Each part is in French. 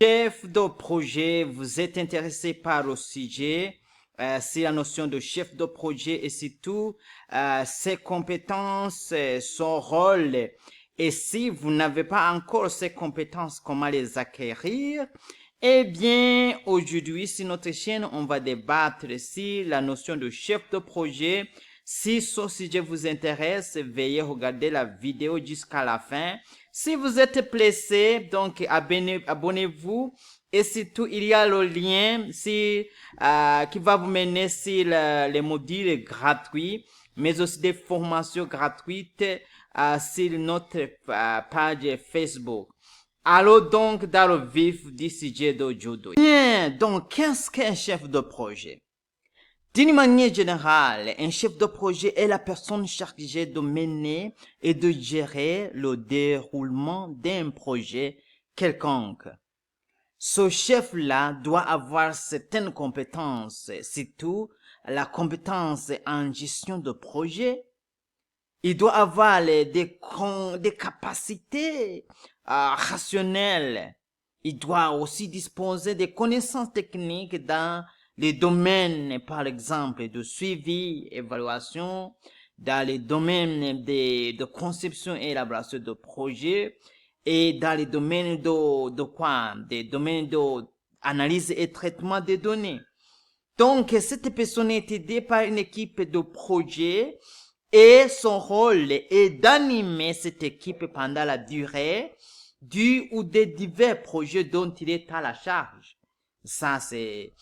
Chef de projet, vous êtes intéressé par le sujet, c'est la notion de chef de projet et surtout ses compétences, son rôle. Et si vous n'avez pas encore ces compétences, comment les acquérir? Eh bien, aujourd'hui, sur notre chaîne, on va débattre sur la notion de chef de projet. Si ce sujet vous intéresse, veuillez regarder la vidéo jusqu'à la fin. Si vous êtes pressé, donc abonnez-vous. Et surtout, il y a le lien qui va vous mener sur les modules gratuits, mais aussi des formations gratuites sur notre page Facebook. Allons donc dans le vif du sujet d'aujourd'hui. Bien, donc qu'est-ce qu'un chef de projet? D'une manière générale, un chef de projet est la personne chargée de mener et de gérer le déroulement d'un projet quelconque. Ce chef-là doit avoir certaines compétences, surtout la compétence en gestion de projet. Il doit avoir des capacités rationnelles. Il doit aussi disposer des connaissances techniques dans les domaines, par exemple, de suivi, évaluation, dans les domaines de conception et élaboration de projets, et dans les domaines de quoi? Des domaines d'analyse et traitement des données. Donc, cette personne est aidée par une équipe de projet et son rôle est d'animer cette équipe pendant la durée du ou des divers projets dont il est à la charge. Ça, c'est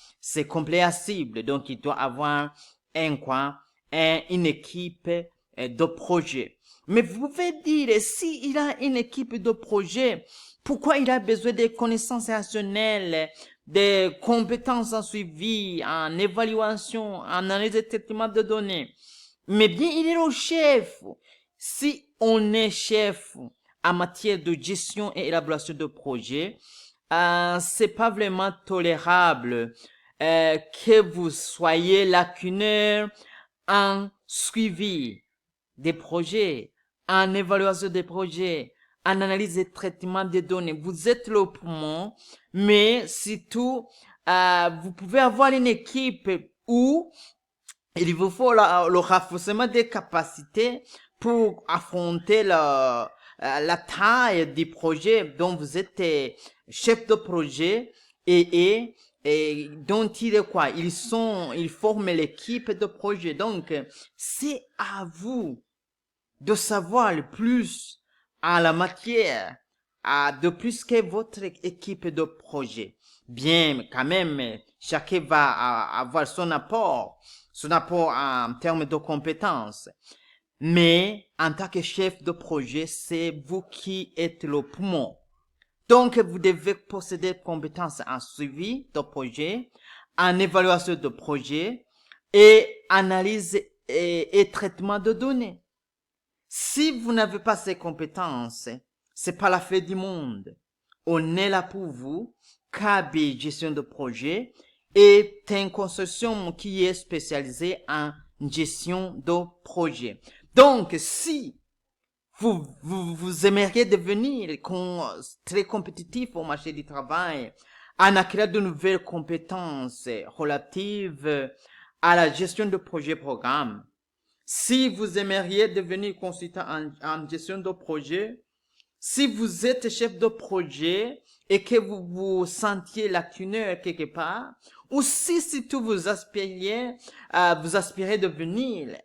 compréhensible. Donc, il doit avoir une équipe de projet. Mais vous pouvez dire, s'il a une équipe de projet, pourquoi il a besoin des connaissances rationnelles, des compétences en suivi, en évaluation, en analyse et traitement de données? Mais bien, il est le chef. Si on est chef en matière de gestion et élaboration de projets, c'est pas vraiment tolérable que vous soyez lacunaire en suivi des projets, en évaluation des projets, en analyse et traitement des données. Vous êtes le poumon, mais surtout, vous pouvez avoir une équipe où il vous faut le renforcement des capacités pour affronter la taille du projet dont vous êtes chef de projet et dont il est quoi? Ils forment l'équipe de projet. Donc, c'est à vous de savoir le plus en la matière, de plus que votre équipe de projet. Bien, quand même, chacun va avoir son apport en termes de compétences. Mais en tant que chef de projet, c'est vous qui êtes le poumon. Donc, vous devez posséder des compétences en suivi de projet, en évaluation de projet et analyse et traitement de données. Si vous n'avez pas ces compétences, c'est pas la fin du monde. On est là pour vous. KB gestion de projet est une consortium qui est spécialisée en gestion de projet. Donc, si vous aimeriez devenir très compétitif au marché du travail, en acquérant de nouvelles compétences relatives à la gestion de projet programme, si vous aimeriez devenir consultant en gestion de projet, si vous êtes chef de projet et que vous vous sentiez lacunaire quelque part, ou si surtout vous aspirez devenir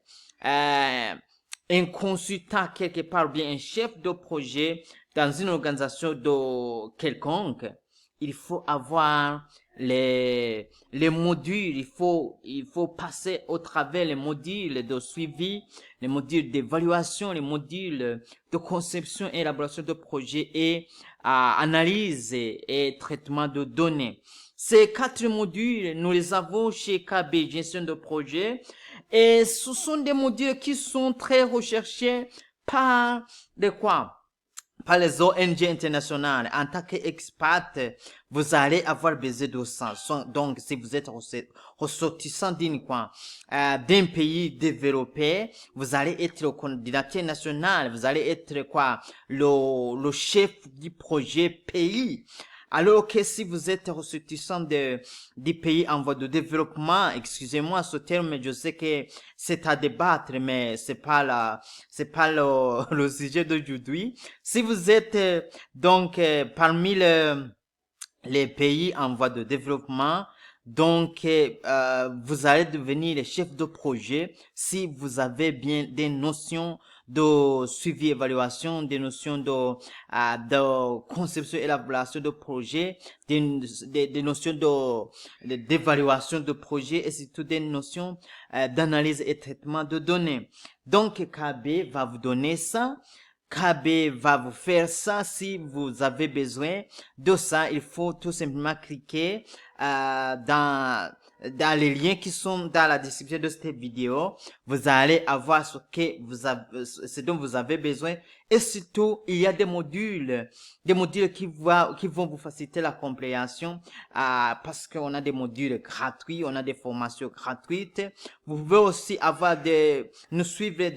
un consultant quelque part, ou bien un chef de projet dans une organisation de quelconque, il faut avoir les modules, il faut passer au travers les modules de suivi, les modules d'évaluation, les modules de conception et élaboration de projets et analyse et traitement de données. Ces 4 modules, nous les avons chez KB Gestion de projet et ce sont des modules qui sont très recherchés par par les ONG internationales. En tant qu'expat, vous allez avoir besoin de ça. Donc, si vous êtes ressortissant d'un pays développé, vous allez être le coordinateur national. Vous allez être le chef du projet pays. Alors que si vous êtes ressortissant des pays en voie de développement, excusez-moi ce terme, je sais que c'est à débattre, mais c'est pas le sujet d'aujourd'hui. Si vous êtes donc parmi les pays en voie de développement, donc vous allez devenir les chefs de projet si vous avez bien des notions de suivi évaluation, des notions de conception et élaboration de projet, des notions d'évaluation de projet et surtout des notions d'analyse et traitement de données. Donc KB va vous donner ça. KB va vous faire ça. Si vous avez besoin de ça, il faut tout simplement cliquer dans les liens qui sont dans la description de cette vidéo. Vous allez avoir ce dont vous avez besoin. Et surtout, il y a des modules qui vont vous faciliter la compréhension parce qu'on a des modules gratuits, on a des formations gratuites. Vous pouvez aussi nous suivre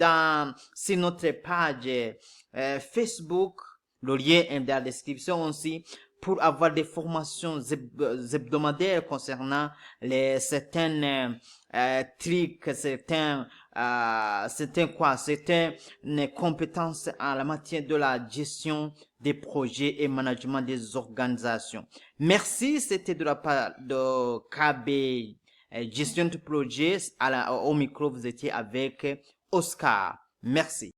sur notre page Facebook, le lien est dans la description aussi, pour avoir des formations hebdomadaires concernant certaines trucs, certaines compétences en la matière de la gestion des projets et management des organisations. Merci, c'était de la part de KB Gestion de projet. Au micro, vous étiez avec Oscar. Merci.